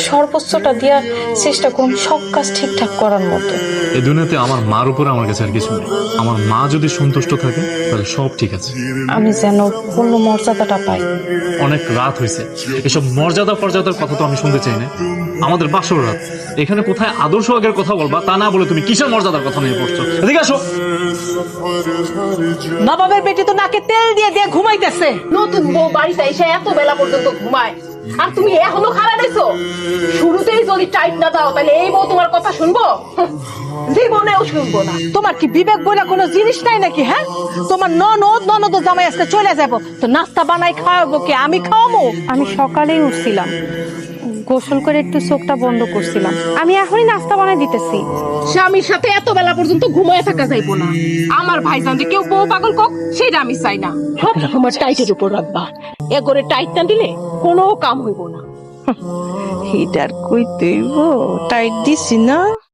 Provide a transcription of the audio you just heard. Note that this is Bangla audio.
সর্বোচ্চটা দেওয়ার চেষ্টা করুন, সব কাজ ঠিকঠাক করার মতো। এই দুনিয়াতে আমার মার উপরে আমার কাছে আর কিছু নেই। আমার মা যদি সন্তুষ্ট থাকে তাহলে সব ঠিক আছে। আমি যেন পূর্ণ মর্যাদাটা পাই। অনেক রাত হয়েছে, এসব মর্যাদা ফর্যাদার কথা তো আমি শুনতে চাই না। আমাদের বাসর রাত, এখানে কোথায় আদর্শ আগের কথা বলবা তা না বলে তুমি কিসের মর্যাদার কথা নিয়ে পড়ছো? এদিকে আসো। নবাবের বেটি তো নাকে তেল দিয়ে দিয়ে ঘুমাইতেছে। নতুন বউ বাড়িতে এসে এত বেলা পর্যন্ত ঘুমায়, আর তুমি এখনো খাড়া দিছো। শুরুতেই যদি টাইট না দাও তাহলে এই বউ তোমার কথা শুনবো? জীবনেও শুনবো না। তোমার কি বিবেক বলে কোনো জিনিস নাই নাকি? হ্যাঁ, তোমার ননদ জামাই আজকে চলে যাবো তো নাস্তা বানাই খাওয়াবো কে? আমি খাওয়াবো? আমি সকালেই উঠছিলাম, গোসল করে একটু চোখটা বন্ধ করছিলাম, আমি এখনই নাস্তা বানাই দিতেছি। স্বামীর সাথে এত বেলা পর্যন্ত ঘুমায় থাকা যাইবো না। আমার ভাইজান যে কেউ বউ পাগল কক সেটা আমি চাই না। সব সময় টাইটের উপর রাখবা। এ করে টাইট না দিলে কোনো কাম হইব না। হিটার কই তৈব টাইট দিছি না।